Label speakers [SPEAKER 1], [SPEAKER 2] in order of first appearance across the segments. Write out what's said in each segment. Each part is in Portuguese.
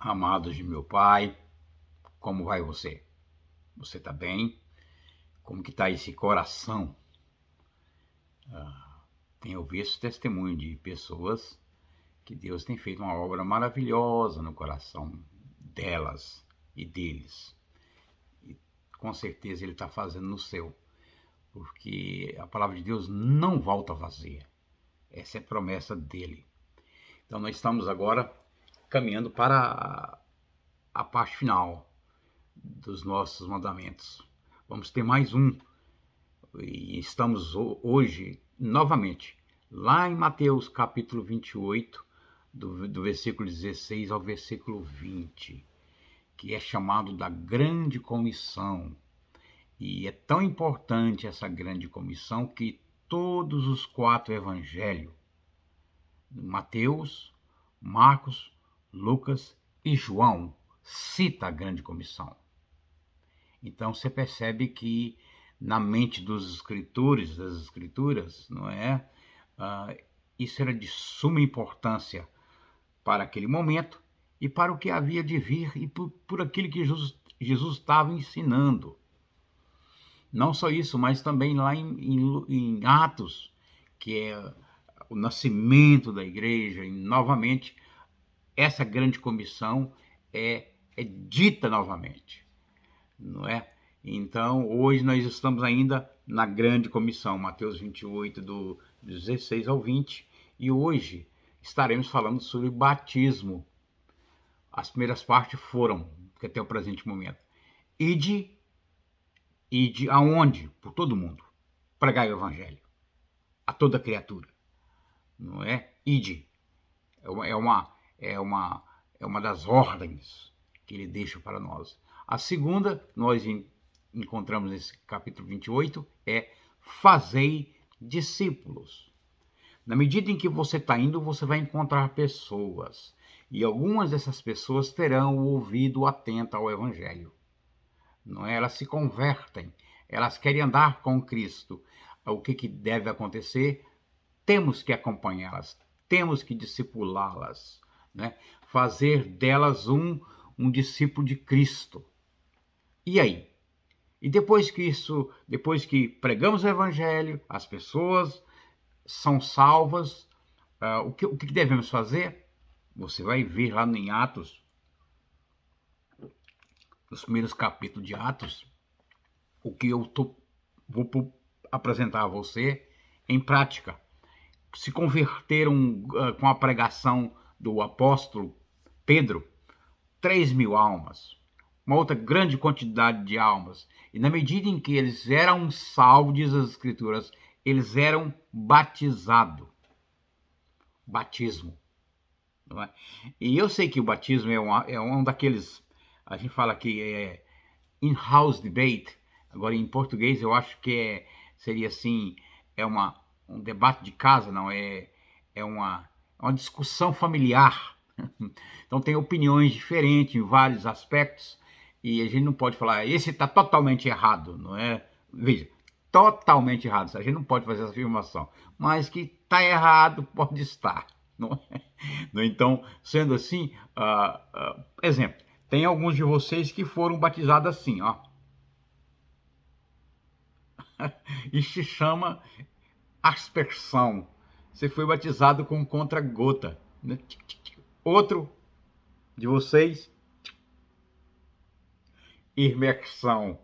[SPEAKER 1] Amados de meu Pai, como vai você? Você está bem? Como que está esse coração? Tenho visto testemunho de pessoas que Deus tem feito uma obra maravilhosa no coração delas e deles. E com certeza Ele está fazendo no seu, porque a palavra de Deus não volta vazia. Essa é a promessa dele. Então nós estamos agora caminhando para a parte final dos nossos mandamentos. Vamos ter mais um. E estamos hoje, novamente, lá em Mateus capítulo 28, do versículo 16 ao versículo 20, que é chamado da Grande Comissão. E é tão importante essa Grande Comissão que todos os 4 evangelhos, Mateus, Marcos, Lucas e João, cita a Grande Comissão. Então você percebe que na mente dos escritores, das escrituras, não é? Isso era de suma importância para aquele momento e para o que havia de vir e por aquilo que Jesus estava ensinando. Não só isso, mas também lá em Atos, que é o nascimento da igreja, e novamente essa grande comissão é dita novamente, não é? Então, hoje nós estamos ainda na grande comissão, Mateus 28, do 16 ao 20, e hoje estaremos falando sobre batismo. As primeiras partes foram, que até o presente momento, ide aonde? Por todo mundo, pregai o evangelho a toda criatura, não é? Ide, é uma das ordens que ele deixa para nós. A segunda, nós encontramos nesse capítulo 28, é fazei discípulos. Na medida em que você está indo, você vai encontrar pessoas. E algumas dessas pessoas terão o ouvido atento ao evangelho. Não é? Elas se convertem, elas querem andar com Cristo. O que deve acontecer? Temos que acompanhá-las, temos que discipulá-las, né? Fazer delas um discípulo de Cristo. E aí? E depois que pregamos o evangelho, as pessoas são salvas, o que devemos fazer? Você vai ver lá em Atos, nos primeiros capítulos de Atos, o que eu vou apresentar a você em prática. Se converteram com a pregação do apóstolo Pedro, 3.000 almas. Uma outra grande quantidade de almas. E na medida em que eles eram salvos, diz as Escrituras, eles eram batizados. Batismo. Não é? E eu sei que o batismo é um daqueles, a gente fala que é in-house debate. Agora, em português, eu acho que seria assim, um debate de casa, não, é uma discussão familiar. Então, tem opiniões diferentes em vários aspectos, e a gente não pode falar, esse está totalmente errado, não é? Veja, totalmente errado, a gente não pode fazer essa afirmação, mas que está errado pode estar, não é? Então, sendo assim, exemplo, tem alguns de vocês que foram batizados assim, ó. Isso se chama aspersão. Você foi batizado com contra-gota, né? Outro de vocês, imersão.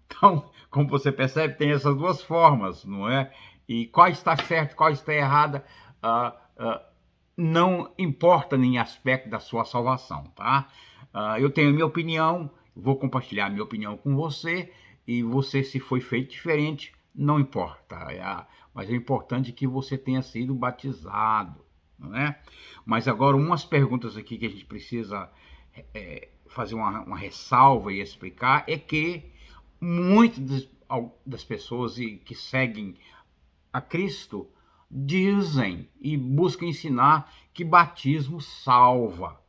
[SPEAKER 1] Então, como você percebe, tem essas duas formas, não é? E qual está certo, qual está errada, não importa em aspecto da sua salvação, tá? Eu tenho a minha opinião, vou compartilhar a minha opinião com você, e você, se foi feito diferente, não importa. Mas é importante que você tenha sido batizado, não é? Mas agora, umas perguntas aqui que a gente precisa fazer uma ressalva e explicar, é que muitas das pessoas que seguem a Cristo dizem e buscam ensinar que batismo salva.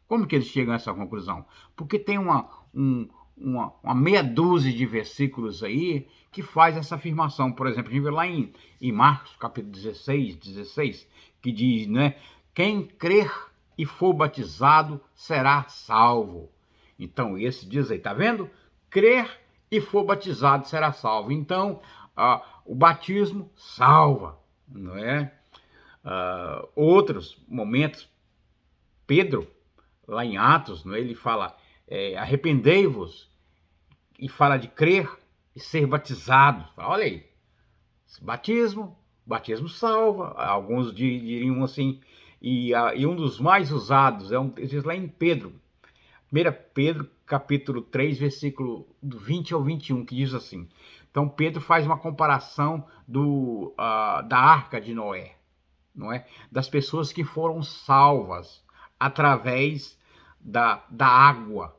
[SPEAKER 1] Como que eles chegam a essa conclusão? Porque tem uma meia dúzia de versículos aí que faz essa afirmação. Por exemplo, a gente vê lá em Marcos, capítulo 16, que diz, né? Quem crer e for batizado será salvo. Então, esse diz aí, tá vendo? Crer e for batizado será salvo. Então, o batismo salva, não é? Outros momentos, Pedro, lá em Atos, não é? Ele fala, arrependei-vos, e fala de crer e ser batizado. Olha aí, batismo salva. Alguns diriam assim, e um dos mais usados, diz lá em Pedro, 1 Pedro, capítulo 3, versículo do 20 ao 21, que diz assim. Então, Pedro faz uma comparação da arca de Noé, não é? Das pessoas que foram salvas através da água,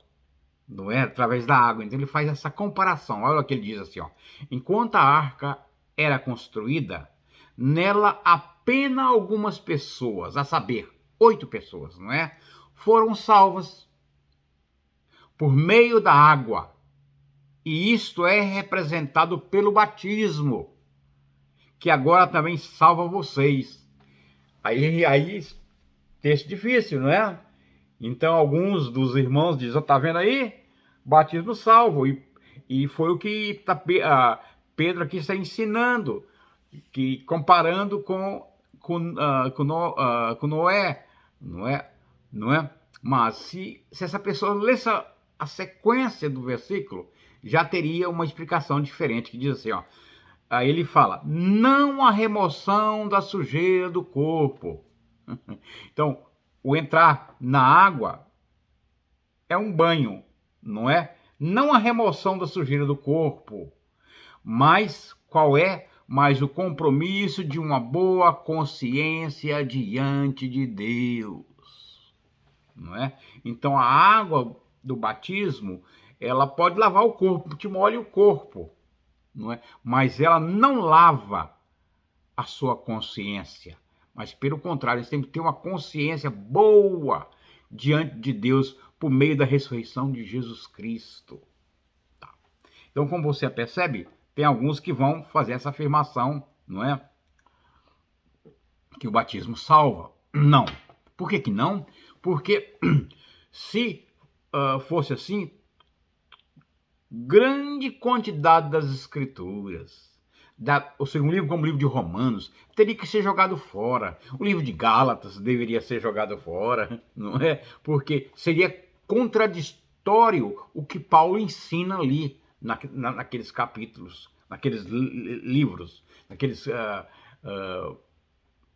[SPEAKER 1] não é? Através da água. Então, ele faz essa comparação. Olha o que ele diz assim, ó. Enquanto a arca era construída, nela apenas algumas pessoas, a saber, 8 pessoas, não é? Foram salvas por meio da água, e isto é representado pelo batismo, que agora também salva vocês. Aí texto difícil, não é? Então alguns dos irmãos dizem, tá vendo aí? Batismo salvo, e foi o que Pedro aqui está ensinando, que comparando com Noé, não é? Mas se essa pessoa lesse a sequência do versículo, já teria uma explicação diferente, que diz assim, ó. Aí ele fala, não a remoção da sujeira do corpo. Então, o entrar na água é um banho, não é? Não a remoção da sujeira do corpo, mas qual é? Mas o compromisso de uma boa consciência diante de Deus, não é? Então, a água do batismo, ela pode lavar o corpo, te molha o corpo, não é? Mas ela não lava a sua consciência. Mas, pelo contrário, você tem que ter uma consciência boa diante de Deus por meio da ressurreição de Jesus Cristo. Tá. Então, como você percebe, tem alguns que vão fazer essa afirmação, não é? Que o batismo salva. Não. Por que não? Porque se fosse assim, grande quantidade das escrituras, o segundo livro, como o livro de Romanos, teria que ser jogado fora. O livro de Gálatas deveria ser jogado fora, não é? Porque seria contraditório o que Paulo ensina ali, naqueles capítulos, naqueles livros, naqueles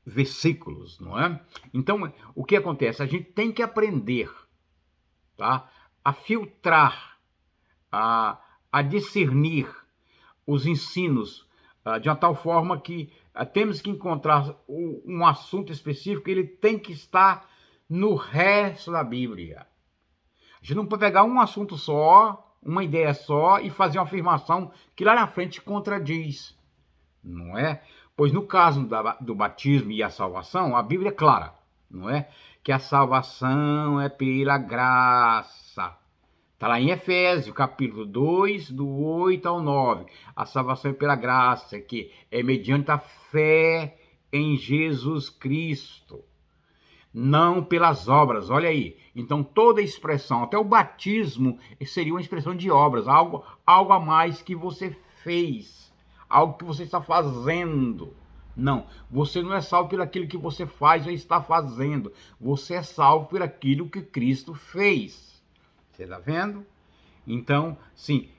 [SPEAKER 1] versículos, não é? Então, o que acontece? A gente tem que aprender, tá? A filtrar, a discernir os ensinos de uma tal forma que temos que encontrar um assunto específico, ele tem que estar no resto da Bíblia. A gente não pode pegar um assunto só, uma ideia só e fazer uma afirmação que lá na frente contradiz, não é? Pois no caso do batismo e a salvação, a Bíblia é clara, não é? Que a salvação é pela graça. Está lá em Efésios, capítulo 2, do 8 ao 9. A salvação é pela graça, que é mediante a fé em Jesus Cristo, não pelas obras. Olha aí. Então, toda expressão, até o batismo, seria uma expressão de obras, algo a mais que você fez, algo que você está fazendo. Não, você não é salvo por aquilo que você faz ou está fazendo. Você é salvo por aquilo que Cristo fez. Você está vendo? Então, sim,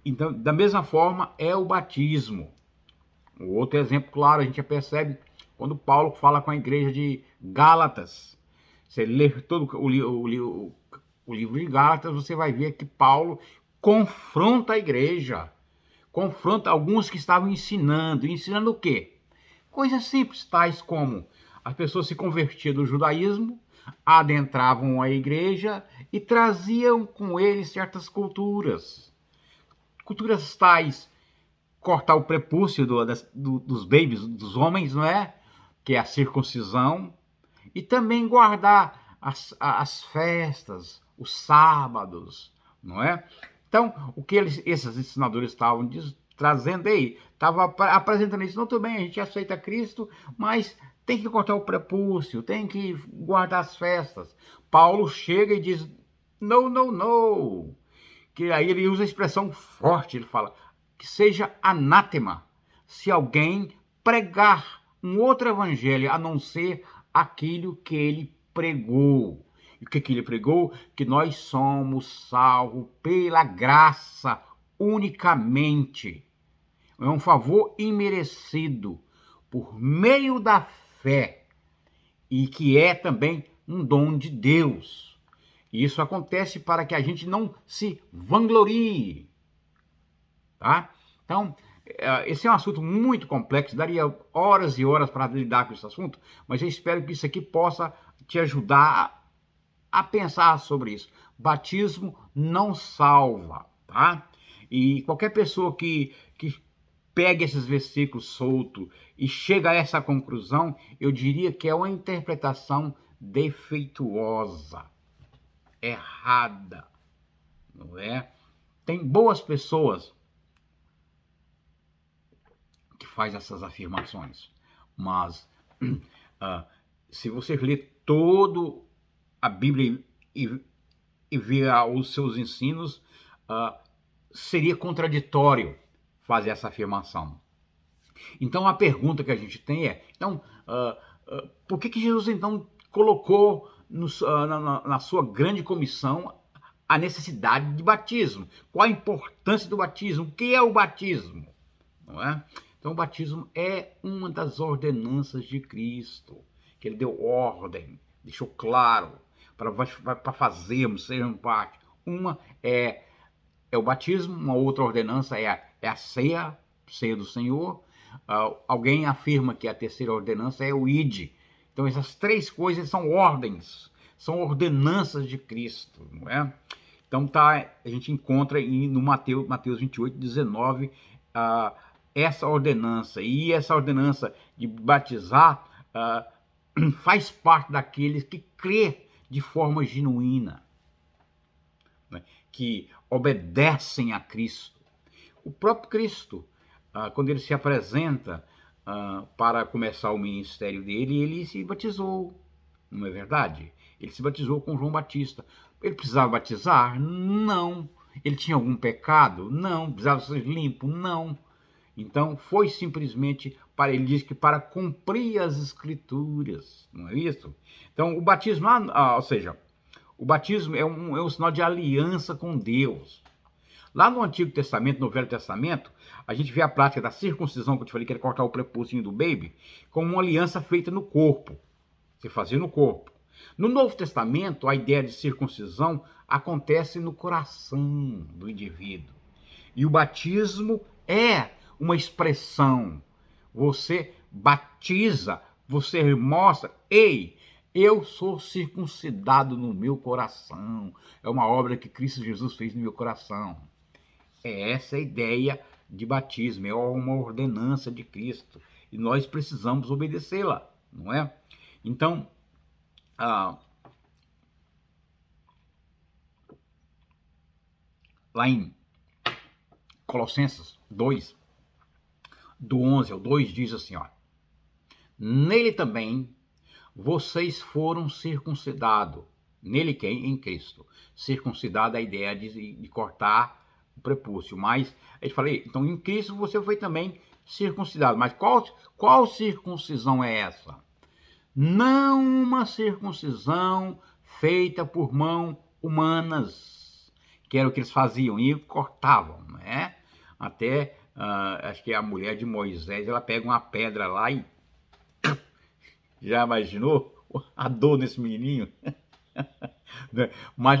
[SPEAKER 1] então, da mesma forma é o batismo. O outro exemplo, claro, a gente já percebe quando Paulo fala com a igreja de Gálatas. Você lê todo o livro de Gálatas, você vai ver que Paulo confronta a igreja. Confronta alguns que estavam ensinando. Ensinando o quê? Coisas simples, tais como as pessoas se convertiam do judaísmo, adentravam a igreja e traziam com eles certas culturas. Culturas tais, cortar o prepúcio dos babies, dos homens, não é? Que é a circuncisão. E também guardar as festas, os sábados, não é? Então, o que esses ensinadores estavam trazendo aí? Estava apresentando isso, não, tudo bem, a gente aceita Cristo, mas tem que cortar o prepúcio, tem que guardar as festas. Paulo chega e diz, não, não, não. Que aí ele usa a expressão forte, ele fala, que seja anátema se alguém pregar um outro evangelho a não ser aquilo que ele pregou. E o que ele pregou? Que nós somos salvos pela graça unicamente. É um favor imerecido por meio da fé e que é também um dom de Deus. E isso acontece para que a gente não se vanglorie, tá? Então, esse é um assunto muito complexo, daria horas e horas para lidar com esse assunto, mas eu espero que isso aqui possa te ajudar a pensar sobre isso. Batismo não salva, tá? E qualquer pessoa que pegue esses versículos soltos e chega a essa conclusão, eu diria que é uma interpretação defeituosa, errada, não é? Tem boas pessoas que fazem essas afirmações, mas se você ler todo a Bíblia e ver os seus ensinos, seria contraditório fazer essa afirmação. Então a pergunta que a gente tem é, então, por que Jesus então colocou na sua grande comissão a necessidade de batismo? Qual a importância do batismo? O que é o batismo? Não é? Então o batismo é uma das ordenanças de Cristo, que ele deu ordem, deixou claro para fazermos, sermos parte. Uma é o batismo, uma outra ordenança é a ceia do Senhor. Alguém afirma que a terceira ordenança é o ide. Então essas três coisas são ordens, são ordenanças de Cristo, não é? Então a gente encontra no Mateus 28, 19, essa ordenança. E essa ordenança de batizar faz parte daqueles que crê de forma genuína, né? Que obedecem a Cristo. O próprio Cristo, quando ele se apresenta para começar o ministério dele, ele se batizou, não é verdade? Ele se batizou com João Batista. Ele precisava batizar? Não. Ele tinha algum pecado? Não. Precisava ser limpo? Não. Então foi simplesmente ele diz que para cumprir as escrituras, não é isso? Então o batismo, ou seja, o batismo é um sinal de aliança com Deus. Lá no Antigo Testamento, no Velho Testamento, a gente vê a prática da circuncisão, que eu te falei que era cortar o prepúcio do baby, como uma aliança feita no corpo. Se fazia no corpo. No Novo Testamento, a ideia de circuncisão acontece no coração do indivíduo. E o batismo é uma expressão. Você batiza, você mostra, ei, eu sou circuncidado no meu coração. É uma obra que Cristo Jesus fez no meu coração. É essa a ideia de batismo, é uma ordenança de Cristo. E nós precisamos obedecê-la, não é? Então, lá em Colossenses 2, do 11 ao 2, diz assim, ó, nele também vocês foram circuncidados. Nele quem? Em Cristo. Circuncidado é a ideia de cortar o prepúcio. Mas, eu falei, então em Cristo você foi também circuncidado. Mas qual circuncisão é essa? Não uma circuncisão feita por mãos humanas, que era o que eles faziam, e cortavam, né? Até, acho que a mulher de Moisés, ela pega uma pedra lá e... Já imaginou a dor nesse menininho? Mas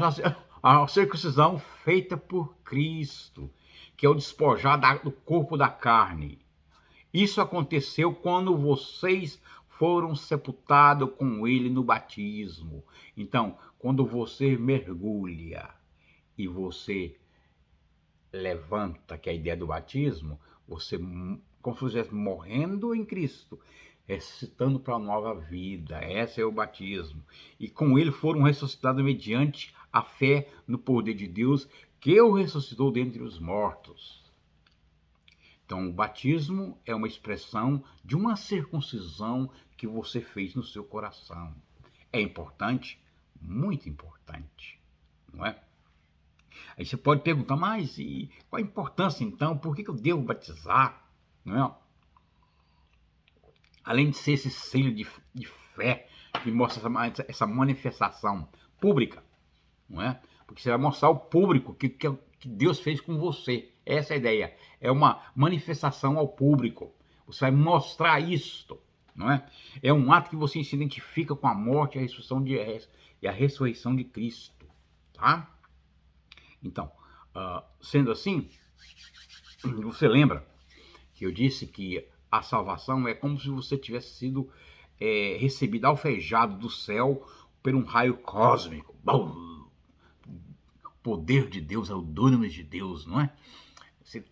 [SPEAKER 1] a circuncisão feita por Cristo, que é o despojar do corpo da carne. Isso aconteceu quando vocês foram sepultados com ele no batismo. Então, quando você mergulha e você levanta, que é a ideia do batismo, você, como se estivesse morrendo em Cristo, ressuscitando para a nova vida. Esse é o batismo. E com ele foram ressuscitados mediante a fé no poder de Deus, que o ressuscitou dentre os mortos. Então, o batismo é uma expressão de uma circuncisão que você fez no seu coração. É importante? Muito importante, não é? Aí você pode perguntar, mas e qual a importância então? Por que eu devo batizar? Não é? Além de ser esse selho de fé que mostra essa manifestação pública, não é? Porque você vai mostrar ao público que Deus fez com você. Essa é a ideia. É uma manifestação ao público. Você vai mostrar isto, não é? É um ato que você se identifica com a morte e a ressurreição de Cristo, tá? Então, sendo assim, você lembra que eu disse que a salvação é como se você tivesse sido recebido alvejado do céu por um raio cósmico. Bum! O poder de Deus é o dunamis de Deus, não é? Você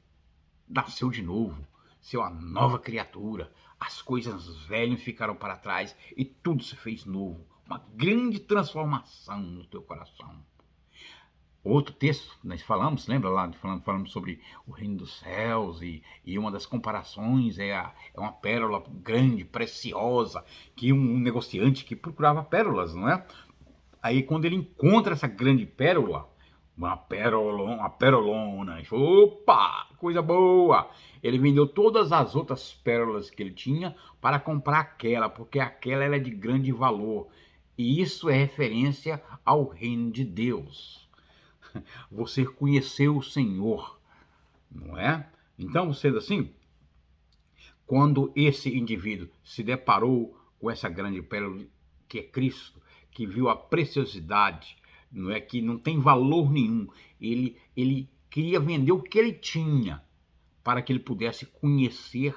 [SPEAKER 1] nasceu de novo, você é uma nova criatura, as coisas velhas ficaram para trás e tudo se fez novo. Uma grande transformação no teu coração. Outro texto, nós falamos, lembra lá, falamos sobre o reino dos céus e uma das comparações é uma pérola grande, preciosa, que um negociante que procurava pérolas, não é? Aí quando ele encontra essa grande pérola, uma perolona, ele falou, opa, coisa boa! Ele vendeu todas as outras pérolas que ele tinha para comprar aquela, porque aquela era de grande valor. E isso é referência ao reino de Deus. Você conheceu o Senhor, não é? Então, sendo assim, quando esse indivíduo se deparou com essa grande pérola que é Cristo, que viu a preciosidade, não é, que não tem valor nenhum, ele queria vender o que ele tinha para que ele pudesse conhecer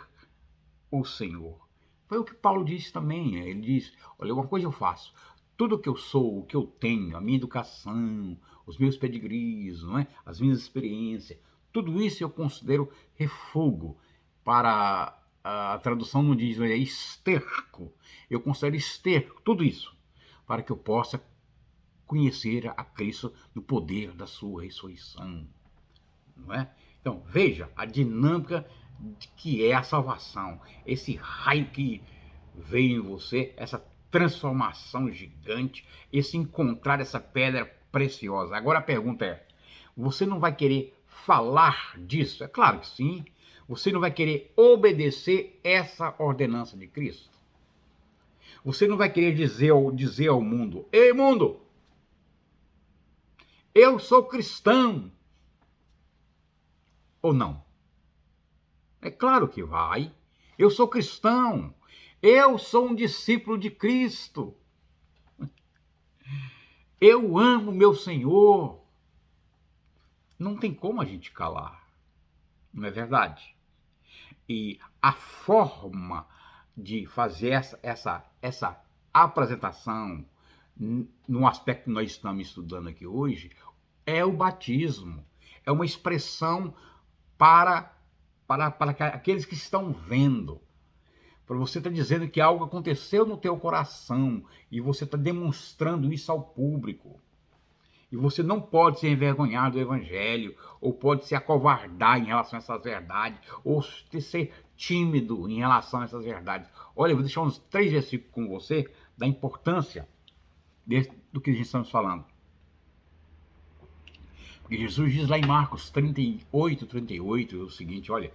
[SPEAKER 1] o Senhor. Foi o que Paulo disse também, né? Ele diz, olha, uma coisa eu faço, tudo que eu sou, o que eu tenho, a minha educação, os meus pedigrees, não é? As minhas experiências, tudo isso eu considero refúgio. Para a tradução não diz, é esterco. Eu considero esterco, tudo isso, para que eu possa conhecer a Cristo no poder da sua ressurreição, não é? Então, veja a dinâmica que é a salvação, esse raio que veio em você, essa transformação gigante, esse encontrar essa pedra preciosa. Agora a pergunta é, você não vai querer falar disso? É claro que sim. Você não vai querer obedecer essa ordenança de Cristo? Você não vai querer dizer ao mundo, ei mundo, eu sou cristão, ou não? É claro que vai. Eu sou cristão. Eu sou um discípulo de Cristo. Eu amo meu Senhor. Não tem como a gente calar. Não é verdade? E a forma de fazer essa apresentação no aspecto que nós estamos estudando aqui hoje é o batismo. É uma expressão para aqueles que estão vendo. Para você estar dizendo que algo aconteceu no teu coração e você está demonstrando isso ao público. E você não pode se envergonhar do evangelho, ou pode se acovardar em relação a essas verdades, ou ser tímido em relação a essas verdades. Olha, eu vou deixar uns 3 versículos com você da importância do que a gente estamos falando. Porque Jesus diz lá em Marcos 38, o seguinte, olha,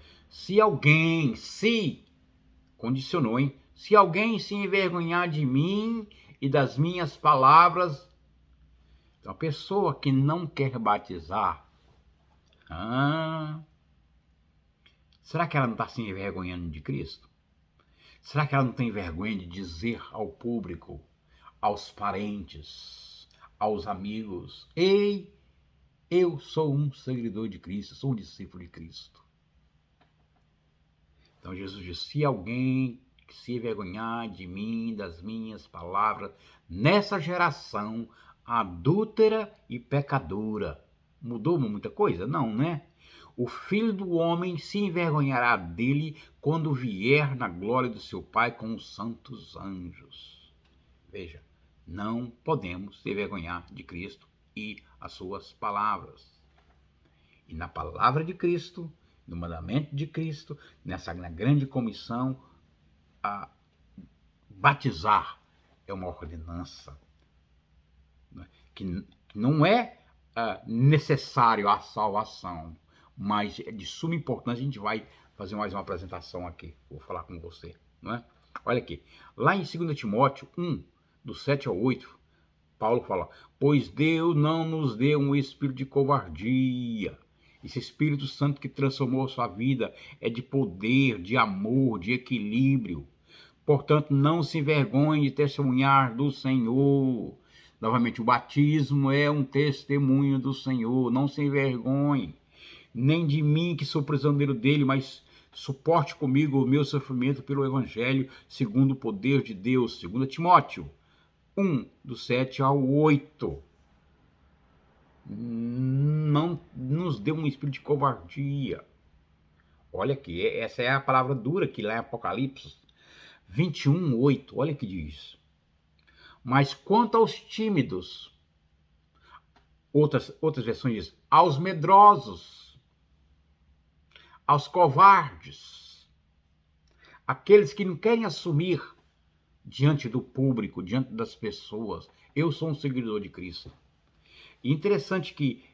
[SPEAKER 1] condicionou, hein? Se alguém se envergonhar de mim e das minhas palavras, então a pessoa que não quer batizar, será que ela não está se envergonhando de Cristo? Será que ela não tem vergonha de dizer ao público, aos parentes, aos amigos, ei, eu sou um seguidor de Cristo, sou um discípulo de Cristo? Então Jesus disse, se alguém se envergonhar de mim, das minhas palavras, nessa geração adúltera e pecadora. Mudou muita coisa? Não, né? O Filho do Homem se envergonhará dele quando vier na glória do seu Pai com os santos anjos. Veja, não podemos se envergonhar de Cristo e as suas palavras. E na palavra de Cristo, no mandamento de Cristo, na grande comissão, batizar é uma ordenança, né, que não é necessário à salvação, mas é de suma importância. A gente vai fazer mais uma apresentação aqui, vou falar com você, não é? Olha aqui, lá em 2 Timóteo 1, do 7 ao 8, Paulo fala: pois Deus não nos deu um espírito de covardia. Esse Espírito Santo que transformou a sua vida é de poder, de amor, de equilíbrio. Portanto, não se envergonhe de testemunhar do Senhor. Novamente, o batismo é um testemunho do Senhor. Não se envergonhe, nem de mim, que sou prisioneiro dele, mas suporte comigo o meu sofrimento pelo Evangelho, segundo o poder de Deus. 2 Timóteo 1, do 7 ao 8. Não nos deu um espírito de covardia. Olha aqui, essa é a palavra dura que lá em Apocalipse 21, 8. Olha o que diz. Mas quanto aos tímidos, outras versões dizem, aos medrosos, aos covardes, aqueles que não querem assumir diante do público, diante das pessoas, eu sou um seguidor de Cristo. E interessante que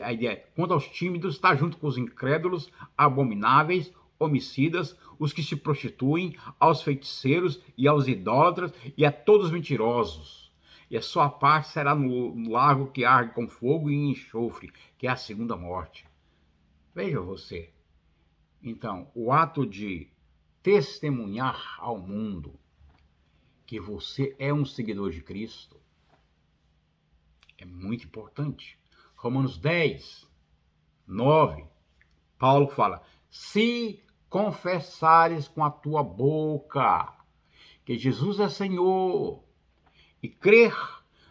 [SPEAKER 1] a ideia, quanto aos tímidos, está junto com os incrédulos, abomináveis, homicidas, os que se prostituem, aos feiticeiros e aos idólatras e a todos mentirosos. E a sua parte será no lago que arde com fogo e enxofre, que é a segunda morte. Veja você. Então, o ato de testemunhar ao mundo que você é um seguidor de Cristo é muito importante. Romanos 10, 9, Paulo fala: se confessares com a tua boca que Jesus é Senhor e crer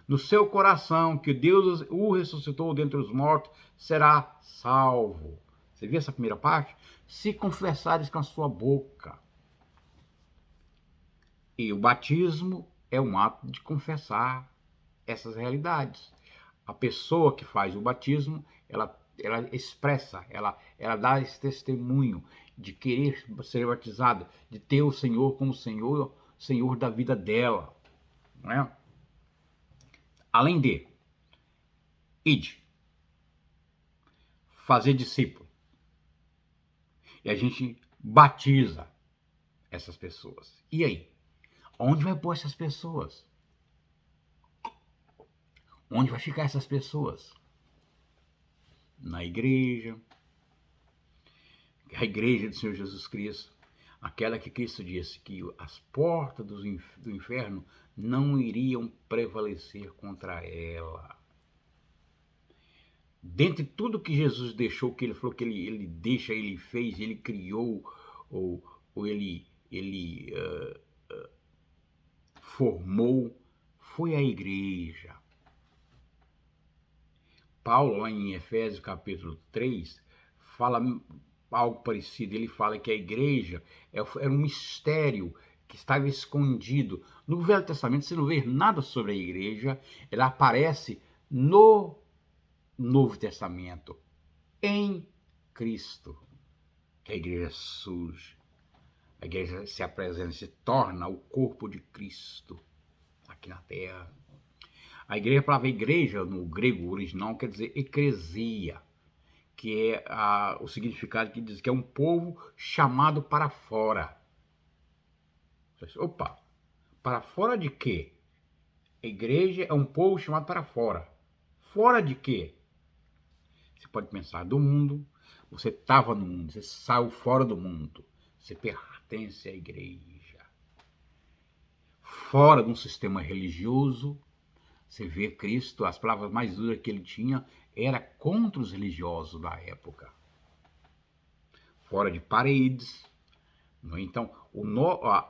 [SPEAKER 1] no seu coração que Deus o ressuscitou dentre os mortos, será salvo. Você viu essa primeira parte? Se confessares com a sua boca. E o batismo é um ato de confessar essas realidades. A pessoa que faz o batismo, ela expressa, ela dá esse testemunho de querer ser batizada, de ter o Senhor como Senhor da vida dela, não é? Além de ide, fazer discípulo, e a gente batiza essas pessoas. E aí? Onde vai pôr essas pessoas? Onde vai ficar essas pessoas? Na igreja. A igreja do Senhor Jesus Cristo. Aquela que Cristo disse que as portas do inferno não iriam prevalecer contra ela. Dentre tudo que Jesus deixou, que ele falou que ele deixa, ele fez, ele criou, ou ele formou, foi a igreja. Paulo, lá em Efésios capítulo 3, fala algo parecido. Ele fala que a igreja era um mistério que estava escondido. No Velho Testamento você não vê nada sobre a igreja, ela aparece no Novo Testamento, em Cristo, que a igreja surge. A igreja se apresenta, se torna o corpo de Cristo aqui na terra. A igreja, a palavra igreja no grego original quer dizer eclesia, que é o significado que diz que é um povo chamado para fora. Opa, para fora de quê? A igreja é um povo chamado para fora. Fora de quê? Você pode pensar do mundo, você estava no mundo, você saiu fora do mundo, você pertence à igreja. Fora de um sistema religioso, você vê Cristo, as palavras mais duras que ele tinha era contra os religiosos da época. Fora de paredes. Então,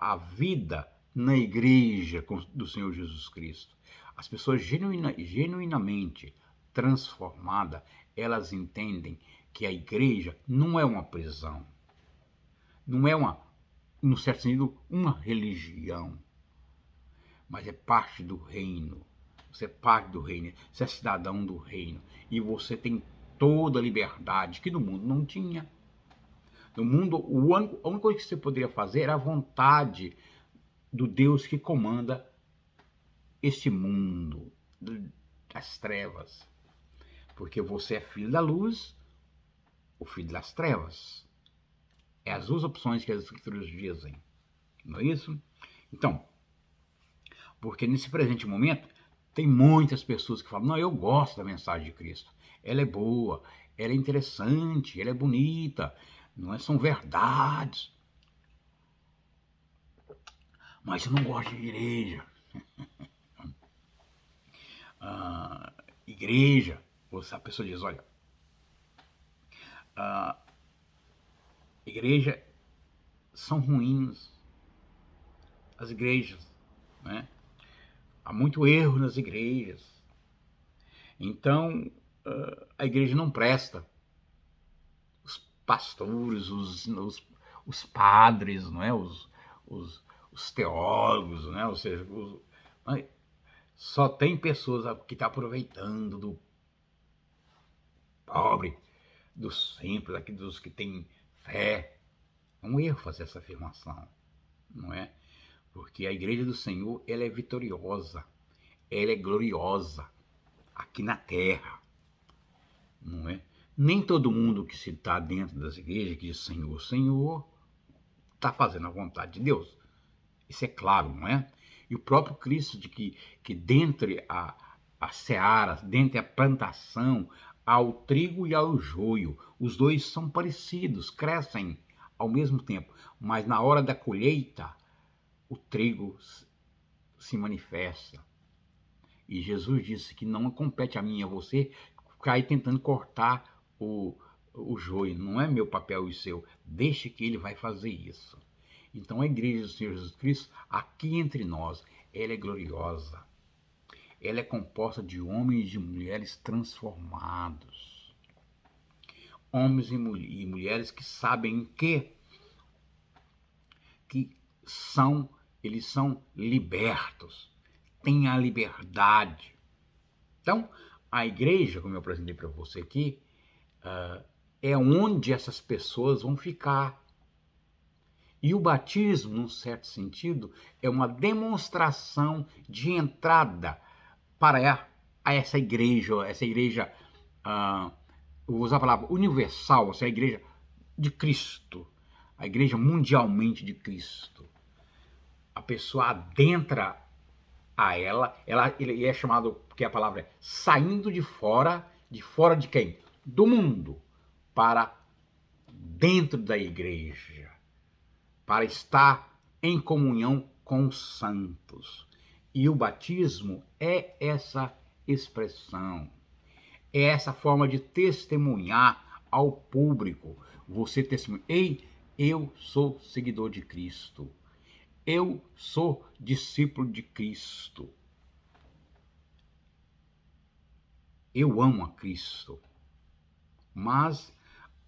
[SPEAKER 1] a vida na igreja do Senhor Jesus Cristo. As pessoas genuinamente transformadas, elas entendem que a igreja não é uma prisão. Não é no certo sentido, uma religião. Mas é parte do reino. Você é parte do reino, você é cidadão do reino. E você tem toda a liberdade que no mundo não tinha. No mundo, a única coisa que você poderia fazer era a vontade do Deus que comanda este mundo das trevas. Porque você é filho da luz, o filho das trevas. É as duas opções que as escrituras dizem, não é isso? Então, porque nesse presente momento, tem muitas pessoas que falam, não, eu gosto da mensagem de Cristo. Ela é boa, ela é interessante, ela é bonita, não é? São verdades. Mas eu não gosto de igreja. Igreja, a pessoa diz, olha, igreja são ruins, as igrejas, né? Há muito erro nas igrejas. Então, a igreja não presta. Os pastores, os padres, não é? Os teólogos, né? Ou seja, só tem pessoas que estão aproveitando do pobre, dos simples, dos que têm fé. É um erro fazer essa afirmação, não é? Porque a igreja do Senhor, ela é vitoriosa, ela é gloriosa aqui na terra, não é? Nem todo mundo que se está dentro das igrejas que diz Senhor, Senhor, está fazendo a vontade de Deus. Isso é claro, não é? E o próprio Cristo de que dentre a seara, dentre a plantação, há o trigo e há o joio. Os dois são parecidos, crescem ao mesmo tempo, mas na hora da colheita, o trigo se manifesta. E Jesus disse que não compete a mim e a você ficar aí tentando cortar o joio. Não é meu papel e seu. Deixe que ele vai fazer isso. Então a igreja do Senhor Jesus Cristo, aqui entre nós, ela é gloriosa. Ela é composta de homens e de mulheres transformados. Homens e mulheres que sabem que eles são libertos, têm a liberdade. Então, a igreja, como eu apresentei para você aqui, é onde essas pessoas vão ficar. E o batismo, num certo sentido, é uma demonstração de entrada para essa igreja, eu vou usar a palavra universal, essa igreja de Cristo, a igreja mundialmente de Cristo. A pessoa adentra a ele é chamado, porque a palavra é saindo de fora de quem? Do mundo, para dentro da igreja, para estar em comunhão com os santos. E o batismo é essa expressão, é essa forma de testemunhar ao público. Você testemunha, ei, eu sou seguidor de Cristo. Eu sou discípulo de Cristo. Eu amo a Cristo. Mas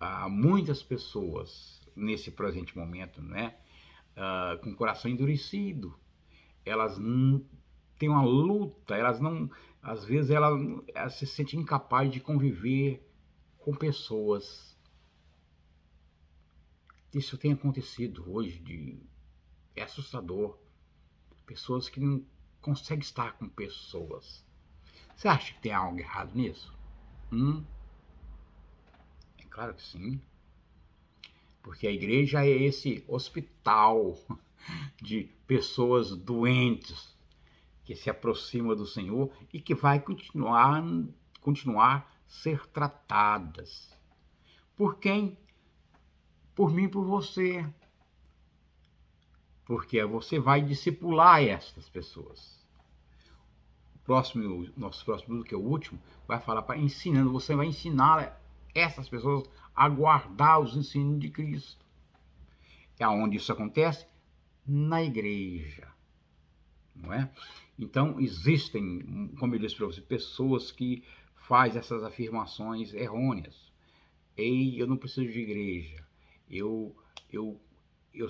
[SPEAKER 1] há muitas pessoas nesse presente momento, né, com o coração endurecido. Elas têm uma luta, elas não, às vezes elas se sentem incapazes de conviver com pessoas. Isso tem acontecido hoje, é assustador. Pessoas que não conseguem estar com pessoas. Você acha que tem algo errado nisso? É claro que sim. Porque a igreja é esse hospital de pessoas doentes que se aproximam do Senhor e que vai continuar ser tratadas. Por quem? Por mim e por você. Porque você vai discipular essas pessoas. Nosso próximo, que é o último, vai falar para ensinando. Você vai ensinar essas pessoas a guardar os ensinos de Cristo. É onde isso acontece? Na igreja. Não é? Então, existem, como eu disse para você, pessoas que fazem essas afirmações errôneas. Ei, eu não preciso de igreja. Eu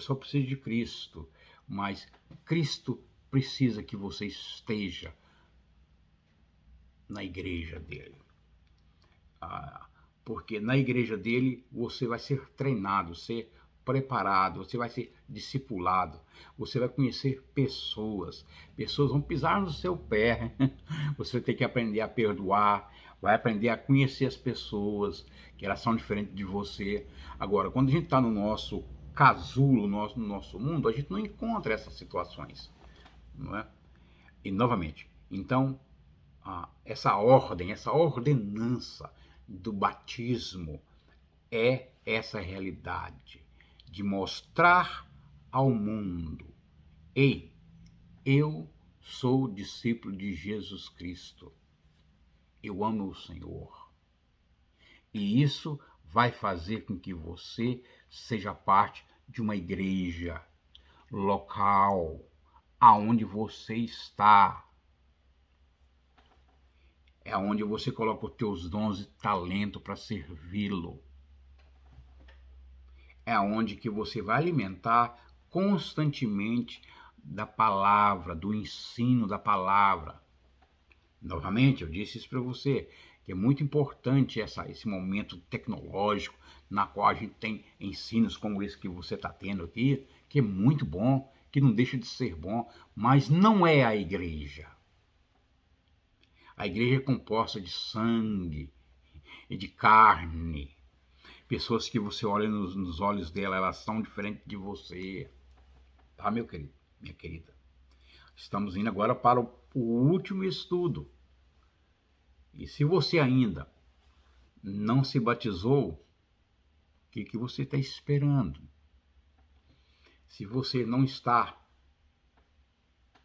[SPEAKER 1] só preciso de Cristo. Mas Cristo precisa que você esteja na igreja dele. Porque na igreja dele você vai ser treinado, ser preparado, você vai ser discipulado, você vai conhecer pessoas, pessoas vão pisar no seu pé, você vai ter que aprender a perdoar, vai aprender a conhecer as pessoas, que elas são diferentes de você. Agora, quando a gente está no nosso casulo, no nosso mundo, a gente não encontra essas situações, não é? E, novamente, então, essa ordem, essa ordenança do batismo é essa realidade de mostrar ao mundo: ei, eu sou discípulo de Jesus Cristo, eu amo o Senhor. E isso vai fazer com que você seja parte de uma igreja local, aonde você está. É onde você coloca os teus dons e talento para servi-lo. É onde que você vai alimentar constantemente da palavra, do ensino da palavra. Novamente, eu disse isso para você, que é muito importante esse momento tecnológico, na qual a gente tem ensinos como esse que você está tendo aqui, que é muito bom, que não deixa de ser bom, mas não é a igreja. A igreja é composta de sangue e de carne. Pessoas que você olha nos olhos dela, elas são diferentes de você. Tá, meu querido, minha querida? Estamos indo agora para o último estudo. E se você ainda não se batizou, o que você está esperando? Se você não está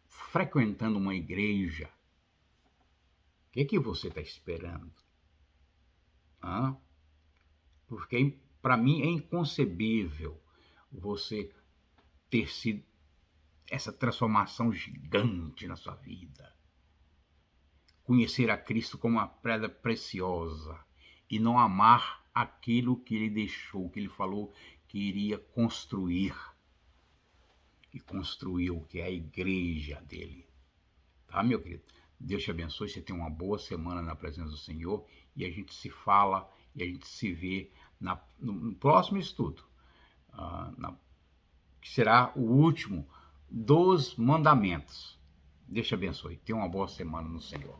[SPEAKER 1] frequentando uma igreja, o que você está esperando? Porque para mim é inconcebível você ter sido essa transformação gigante na sua vida. Conhecer a Cristo como uma pedra preciosa e não amar aquilo que ele deixou, que ele falou que iria construir. E construiu, que é a igreja dele. Tá, meu querido? Deus te abençoe, você tem uma boa semana na presença do Senhor e a gente se fala e a gente se vê no próximo estudo, que será o último dos mandamentos. Deus te abençoe, tenha uma boa semana no Senhor.